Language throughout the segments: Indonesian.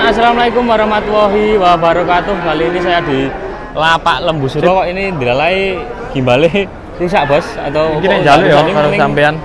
Assalamualaikum warahmatullahi wabarakatuh. Kali ini saya di Lapak Lembu Suro. Ini dilalai gimbale rusak bos atau mungkin jalur ya kalau sampean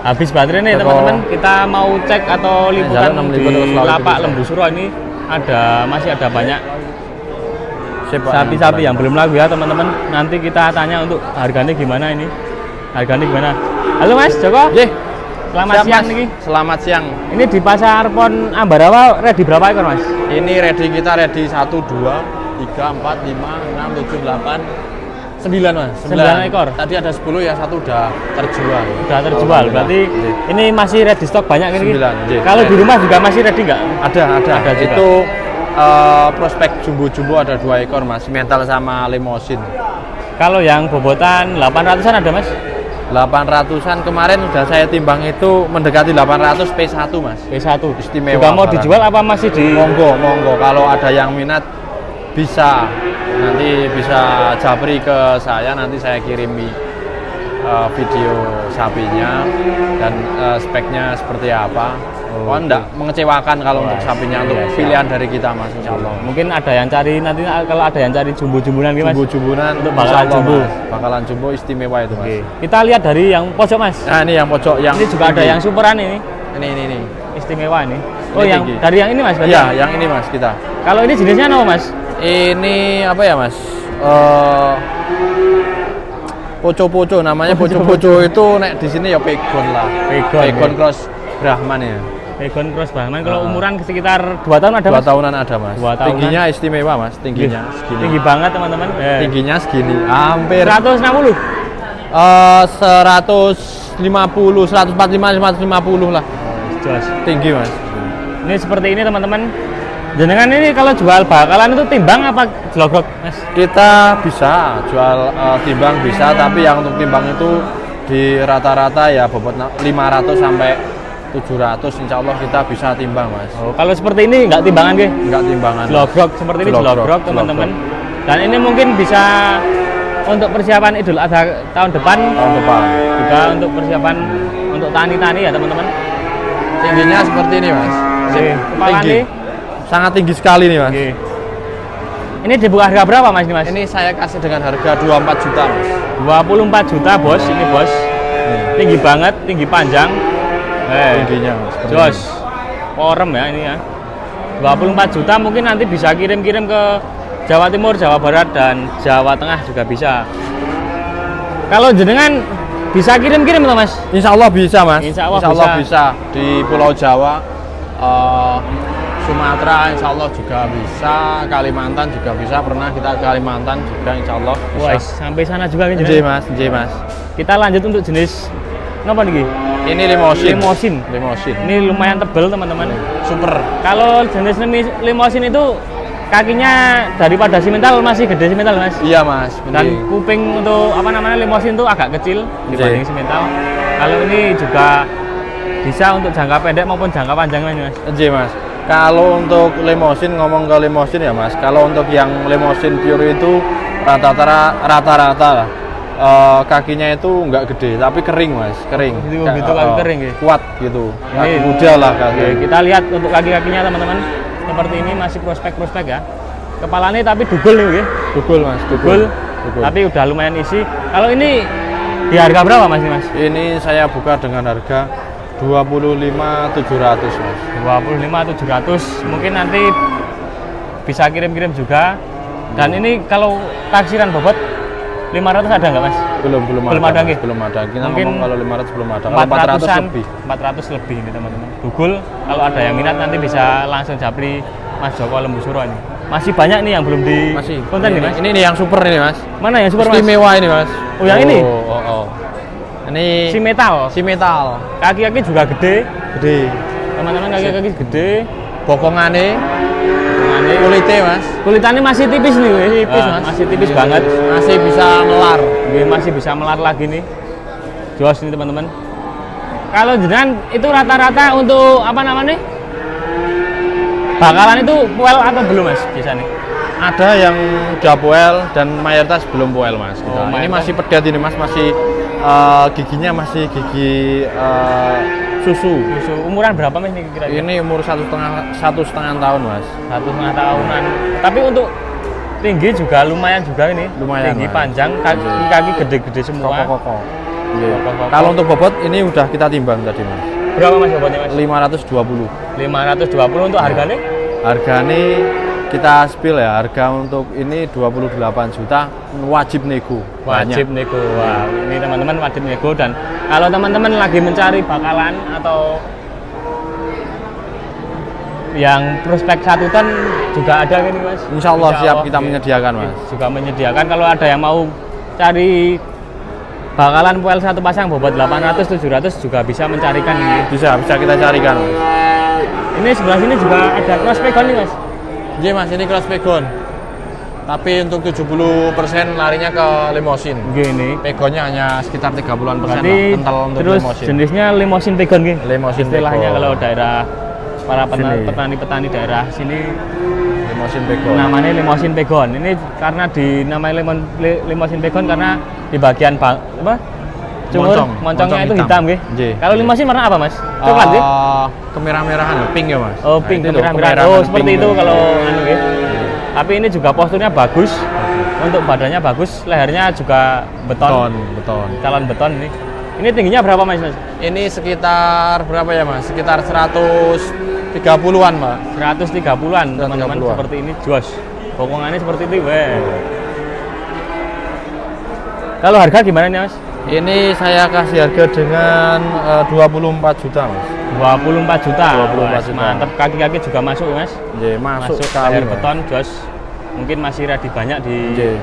habis baterai nih teman-teman. Kita mau cek atau liputan di Lapak Lembu Suro ini masih ada banyak sapi-sapi yang belum laku ya teman-teman. Nanti kita tanya untuk harganya gimana ini. Harganya gimana? Halo Mas Joko. Selamat siang nih. Selamat siang. Ini di Pasar Pon Ambarawa ready berapa ekor Mas? Ini kita ready 1, 2, 3, 4, 5, 6, 7, 8, 9 Mas. 9 ekor. Tadi ada 10 ya, satu udah terjual. Udah terjual. Berarti ini masih ready stok banyak ini. 9. Kalau di rumah juga masih ready nggak? Ada juga. Itu prospek jumbo-jumbo ada 2 ekor Mas, mental sama limosin. Kalau yang bobotan 800-an ada Mas? 800-an kemarin udah saya timbang itu mendekati 800 P1 Mas. P1 istimewa. Juga mau dijual apa masih di? Monggo kalau ada yang minat bisa, nanti bisa japri ke saya, nanti saya kirimi video sapinya dan speknya seperti apa. Enggak mengecewakan kalau untuk sapinya, untuk pilihan dari kita Mas, insyaallah. Mungkin ada yang cari nanti, kalau ada yang cari jumbo-jumbunan Mas. Jumbo-jumbunan untuk bakalan jumbo istimewa itu Mas. Kita lihat dari yang pojok Mas. Nah, ini yang pojok yang ini juga ada yang superan ini. Ini. Istimewa ini. Oh, ini yang tinggi. Dari yang ini Mas. Iya, yang ini Mas kita. Kalau ini jenisnya apa Mas? Ini apa ya Mas? Poco-poco namanya. Poco-poco itu nek di sini ya pegon lah. Pegon cross Brahman ya. Pegon cross Brahman. Kalau umuran sekitar 2 tahun ada Mas? 2 tahunan ada Mas. 2 tahunan. Tingginya istimewa Mas, tingginya segini. Tinggi banget teman-teman. Tingginya segini. Hampir 160. 150, 145, 150 lah. Jelas. Tinggi Mas. Ini seperti ini teman-teman. Jenengan ini kalau jual bakalan itu timbang apa jelogrok Mas? Kita bisa jual timbang bisa, tapi yang untuk timbang itu di rata-rata ya bobot 500 sampai 700, insya Allah kita bisa timbang Mas. Kalau seperti ini nggak timbangan ke? Nggak timbangan. Jelogrok seperti ini jelogrok teman-teman. Dan ini mungkin bisa untuk persiapan Idul Adha tahun depan. Juga untuk persiapan untuk tani-tani ya teman-teman. Tingginya seperti ini Mas. Kepala tinggi. Sangat tinggi sekali nih Mas. Ini dibuka harga berapa Mas ini Mas? Ini saya kasih dengan harga 24 juta Mas. 24 juta bos, ini bos. Tinggi banget, tinggi panjang. Tingginya Mas. Jos. Porem ya ini ya. 24 juta mungkin nanti bisa kirim-kirim ke Jawa Timur, Jawa Barat dan Jawa Tengah juga bisa. Kalau jenengan bisa kirim-kirim tuh Mas? Insya Allah bisa Mas. Insya Allah bisa. Di Pulau Jawa, Sumatera Insya Allah juga bisa, Kalimantan juga bisa, pernah kita ke Kalimantan juga Insya Allah bisa. Wah, sampai sana juga kan Mas. Kita lanjut untuk jenis apa nih? Ini limosin. Ini lumayan tebal teman-teman. Super. Kalau jenis limosin itu kakinya daripada simental masih gede simental Mas. Iya Mas. Dan kuping untuk limosin itu agak kecil dibanding simental. Kalau ini juga bisa untuk jangka pendek maupun jangka panjang Mas. Mas. Kalau untuk limosin, ngomong ke limosin ya Mas, kalau untuk yang limosin pure itu rata-rata lah kakinya itu nggak gede tapi kering Mas, kering. Gitu kaki kering ya? Kuat gitu. Ini muda lah kaki. Kita lihat untuk kaki-kakinya teman-teman. Seperti ini masih prospek ya. Kepalanya tapi dugul nih ya. Dugul Mas, dugul. Tapi udah lumayan isi. Kalau ini di harga berapa Mas ini Mas? Ini saya buka dengan harga 25.700 Mas. 25.700 mungkin nanti bisa kirim-kirim juga. Dan ini kalau taksiran bobot 500 ada nggak Mas? Belum ada. Belum ada. Kita mungkin ngomong kalau 500 belum ada. 400 lebih ini teman-teman. Dugul, kalau ada yang minat nanti bisa langsung japri Mas Joko Lembu Suro ini. Masih banyak nih yang belum di konten nih Mas. Ini nih yang super ini Mas. Mana yang super Mas? Istimewa ini Mas. Oh yang ini? Ini si metal. Kaki-kaki juga gede. Teman-teman kaki-kaki gede. Bokongannya kulitnya Mas. Kulitannya masih tipis nih, Mas. Masih tipis banget. Masih bisa melar. Masih bisa melar lagi nih. Jos ini teman-teman. Kalau jenengan itu rata-rata untuk bakalan itu puel atau belum Mas biasanya? Ada yang udah puel dan mayoritas belum puel Mas. Ini masih pedat ini Mas, masih giginya masih gigi susu. Susu umuran berapa Mas ini kira-kira? Ini umur 1,5 tahun Mas. 1,5 tahunan. Tapi untuk tinggi juga lumayan juga ini. Lumayan, tinggi Mas. panjang, kaki gede-gede semua. Koko. Koko. Kalau untuk bobot ini udah kita timbang tadi Mas. Berapa Mas bobotnya Mas? 520. 520 untuk harganya? Harganya kita spill ya, harga untuk ini 28 juta wajib nego. Wajib nego. Wah, ini teman-teman wajib nego. Dan kalau teman-teman lagi mencari bakalan atau yang prospek 1 ton juga ada ini Mas. Insya Allah siap kita menyediakan Mas. Juga menyediakan kalau ada yang mau cari bakalan poel 1 pasang bobot 800 700 juga bisa mencarikan ini. Bisa kita carikan Mas. Ini sebelah sini juga ada cross pegon nih Mas. Iya Mas, ini cross pegon. Tapi untuk 70% larinya ke limosin. Gini. Pegonnya hanya sekitar 30-an persen Berarti lah, kental untuk terus limosin. jenisnya limosin pegon gitu. Limosin Istilahnya pegon. kalau daerah para Sini. petani-petani daerah sini Limosin pegon. namanya limosin pegon. Ini karena dinamai limosin pegon karena di bagian cungur moncongnya itu hitam gitu. Nggih. Kalau limosin warna apa Mas? Coklat gitu? Kemerah-merahan, pink ya Mas. Oh, pink, Nah, itu loh, kemerah-merahan. Oh, seperti pink itu gitu. kalau anu gitu. Tapi ini juga posturnya bagus. Untuk badannya bagus, lehernya juga beton. Calon beton ini. Ini tingginya berapa Mas? Ini sekitar berapa ya Mas? Sekitar 130-an Pak. 130-an teman-teman, 130-an. seperti ini jos. Bokongannya seperti itu, weh. Kalau harga gimana nih Mas? Ini saya kasih harga dengan 24 juta Mas. 24 juta. 24 juta. Mantap, kaki-kaki juga masuk Mas. Nggih, masuk sekali. leher Mas. beton jos. Mungkin masih ready banyak di Nggih.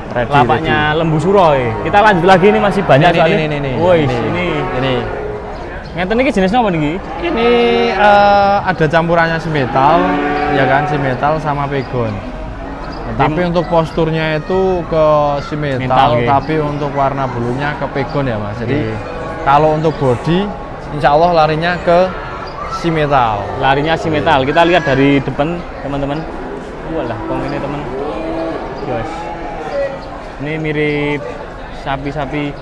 Ready, lapaknya Lembu Suroy. Kita lanjut lagi, ini masih banyak soalnya. Ini. Woi, Ini. Ngeten iki jenisnya apa niki? Ini ada campurannya simetal, ya kan, simetal sama pegon. Tapi untuk posturnya itu ke simetal, Metal, gitu. tapi untuk warna bulunya ke pegon ya Mas. Jadi Gitu. kalau untuk body, insya Allah larinya ke simetal. Larinya si metal. Kita lihat dari depan teman-teman. Walah, kong ini teman. Jos. Ini mirip sapi-sapi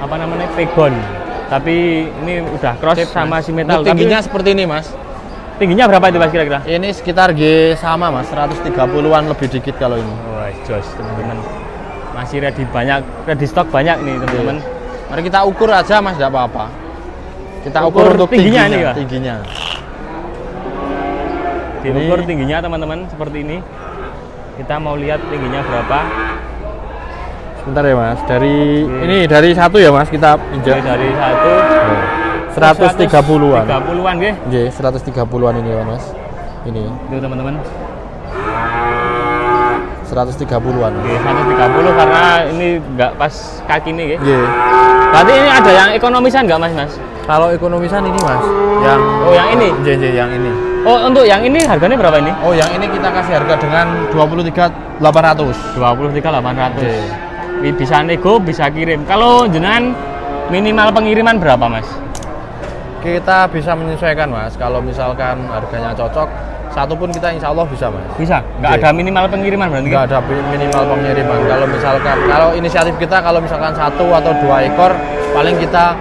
apa namanya pegon. Tapi ini udah cross sama si metal. Untuk tingginya seperti ini Mas. Tingginya berapa itu Mas kira-kira? Ini sekitar sama Mas, 130-an lebih dikit kalau ini. Wah, jos teman-teman. Masih ready stok banyak nih teman-teman. Mari kita ukur aja Mas, tidak apa-apa. Kita Ukur ukur untuk tingginya nih, Pak? tingginya. Diukur tingginya teman-teman seperti ini. Kita mau lihat tingginya berapa. Sebentar ya Mas, dari satu ya Mas, kita Mulai injak dari 1 130-an. 30-an nggih. Nggih, 130-an ini ya Mas. Ini Itu teman-teman. 130-an. Oke, 130 karena ini enggak pas kaki ini nggih. Nggih. Berarti ini ada yang ekonomisan enggak Mas? Kalau ekonomisan ini Mas, yang Oh, yang ini. nggih, yang ini. Oh, untuk yang ini harganya berapa ini? Oh, yang ini kita kasih harga dengan 23.800. 23.800. Oke. Ini bisa nego, bisa kirim. Kalau jenengan minimal pengiriman berapa Mas? Kita bisa menyesuaikan Mas. Kalau misalkan harganya cocok, satu pun kita insya Allah bisa Mas. Bisa? Enggak Oke. ada minimal pengiriman berarti? Nggak ada minimal pengiriman. Kalau inisiatif kita kalau misalkan 1 atau 2 ekor, paling kita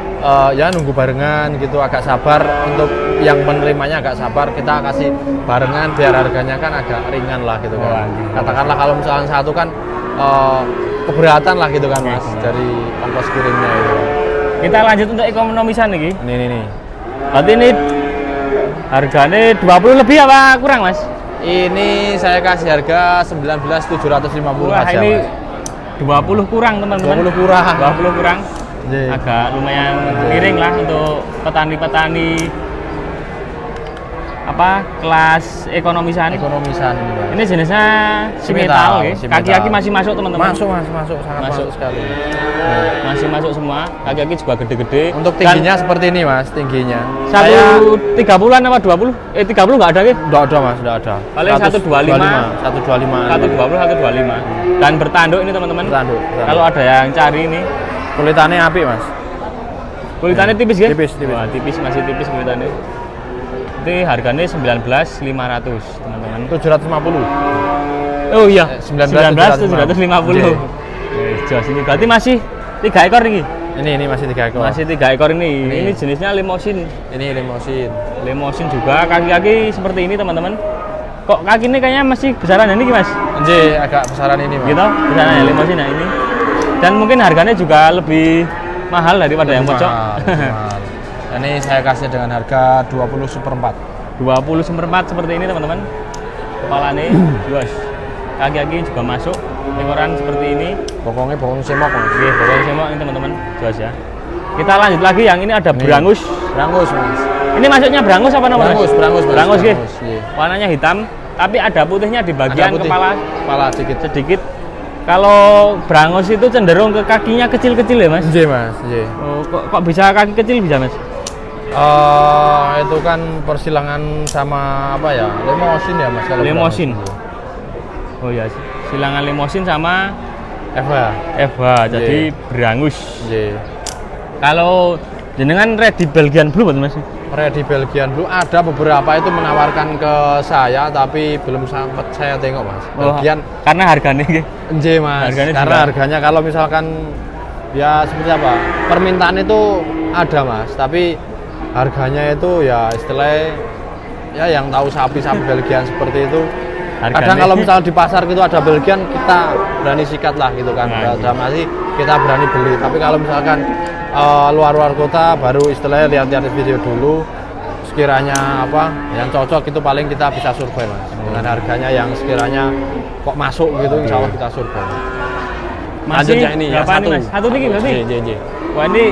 ya nunggu barengan gitu, agak sabar untuk yang penerimanya agak sabar, kita kasih barengan biar harganya kan agak ringan lah gitu kan. Oh, gitu. Katakanlah kalau misalkan satu kan keberatan lah gitu kan Mas, Oke. dari ongkos kirimnya itu. Kita lanjut untuk ekonomisan nih. Nih. Berarti ini harganya 20 lebih apa kurang Mas? Ini saya kasih harga 19.750 Wah, aja ini Mas. 20 kurang teman-teman. 20 kurang. 20 kurang. Nggih. Agak lumayan miring lah untuk petani-petani apa kelas ekonomisan. Ekonomisan ini Mas. Ini jenisnya si Simetal, metal, ya. simetal. Kaki-kaki masih masuk teman-teman. Masuk Mas, masuk sangat Masuk. masuk sekali. Masih masuk semua. Kaki-kaki juga gede-gede. Untuk tingginya seperti ini Mas, tingginya. Dan 130-an apa 20? 30 nggak ada gitu. Enggak ada Mas, enggak ada. Paling 125. 125. 120, 125. Dan bertanduk ini teman-teman. Bertanduk. Kalau ada yang cari ini, kulitannya apik Mas. kulitannya tipis ya? Tipis. Wah, tipis, masih tipis kulitannya. Itu harganya 19.500 teman-teman. 750. Oh iya, 19.750. 19.750. Jos ini berarti masih 3 ekor nih. Ini masih 3 ekor. Masih 3 ekor ini. Ini. Ini jenisnya limosin. Ini limosin. Limosin juga, kaki-kaki seperti ini teman-teman. Kok kaki ini kayaknya masih besaran ini Mas? J agak besaran ini, Mas. Gitu, besaran ya limosin ya ini. Dan mungkin harganya juga lebih mahal daripada yang pojok. Mahal. Ini saya kasih dengan harga 20/4. 20/4 seperti ini teman-teman. Kepala nih, luas. Kaki-kaki juga masuk. Ekoran seperti ini. Bokongnya bokong semok, Mas. Oke, bokong semua ini teman-teman, jelas ya. Kita lanjut lagi, yang ini ada Ini. berangus. Berangus, Mas. Ini maksudnya berangus apa namanya? Berangus, Berangus, gitu. iya. Warnanya hitam, tapi ada putihnya di bagian Ada putih. kepala Kepala sedikit. Kalau berangus itu cenderung ke kakinya kecil-kecil ya Mas? J, Mas. J. Oh, kok bisa kaki kecil bisa Mas? Itu kan persilangan sama apa ya? Limosin ya, Mas. Kalau Limosin. berangus. Oh ya, silangan limosin sama Eva. Eva, jadi berangus. J. Kalau jenengan red di Belgian Blue betul Mas? Red di Belgian Blue ada beberapa itu menawarkan ke saya tapi belum sempat saya tengok, Mas. Belgian karena harganya J, Mas. Harganya Karena juga. harganya kalau misalkan ya seperti apa? Permintaan itu ada, Mas, tapi harganya itu ya istilahnya ya yang tahu sapi-sapi Belgian seperti itu. Harganya. Kadang kalau misal di pasar gitu ada Belgian, kita berani sikat lah gitu kan. Nah, Dalam arti kita berani beli. Tapi kalau misalkan luar-luar kota baru istilahnya lihat-lihat video dulu, sekiranya apa yang cocok itu paling kita bisa survei, Mas. Dengan harganya yang sekiranya kok masuk gitu, insya Allah kita survei. Lanjut yang ini, yang berapa satu. nih, Mas? Satu nih berarti? J. Wah ini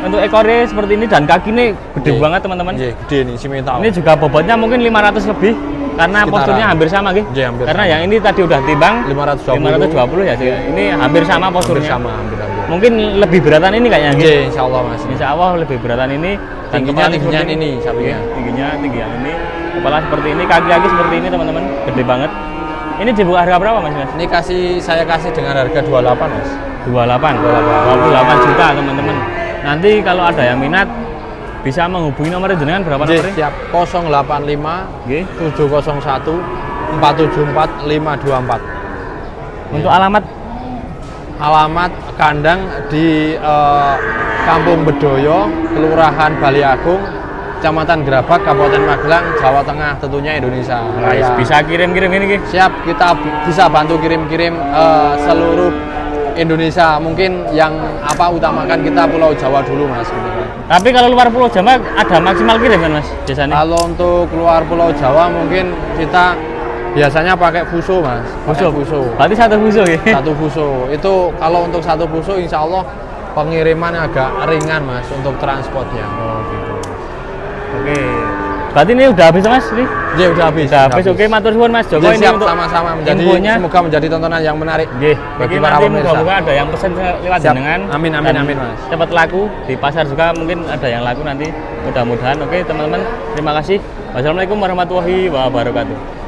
untuk ekornya seperti ini dan kaki ini gede J. banget teman-teman. J, gede nih, simental. Ini juga bobotnya mungkin 500 lebih karena Sekitaran. posturnya hampir sama gitu. J, hampir Karena sama. yang ini tadi udah timbang 520 ya. Ini hampir sama posturnya. hampir. Mungkin lebih beratan ini kayaknya J, gitu. insya Allah, Mas. Insya Allah lebih beratan ini. Dan Tingginya kepala tingginya seperti ini sapinya. Iya, tinggi yang ini. Kepala seperti ini, kaki-kaki seperti ini teman-teman. Gede banget. Ini dibuka harga berapa Mas? Ini saya kasih dengan harga 28, Mas. 28 juta teman-teman. Nanti kalau ada yang minat bisa menghubungi nomor jenengan berapa J, nomornya? siap. 085 Nggih. 701 474 524. Untuk alamat Alamat kandang di Kampung Bedoyo, Kelurahan Baliagung, Kecamatan Gerabak, Kabupaten Magelang, Jawa Tengah, tentunya Indonesia Raya. bisa kirim-kirim ini Nggih. Siap, kita bisa bantu kirim-kirim seluruh Indonesia. Mungkin yang utamakan kita Pulau Jawa dulu, Mas, gitu kan. Tapi kalau luar Pulau Jawa ada maksimal kirim kan Mas biasanya? Kalau untuk keluar Pulau Jawa mungkin kita biasanya pakai fuso, Mas. Pakai fuso. Berarti satu fuso ya? Satu fuso. Itu kalau untuk satu fuso insya Allah pengiriman agak ringan, Mas, untuk transportnya. Oh gitu. Oke. Berarti ini udah habis Mas? Ini? Ya udah habis. Udah habis. Oke, matur suwun Mas Joko Ya, ini siap, untuk sama-sama menjadi infonya. semoga menjadi tontonan yang menarik Nggih. bagi Iki para nanti pemirsa. moga-moga ada yang pesan lewat Siap. jenengan. Amin, Dan Mas. Cepat laku di pasar juga mungkin ada yang laku nanti. Mudah-mudahan. Oke, teman-teman. Terima kasih. Wassalamualaikum warahmatullahi wabarakatuh.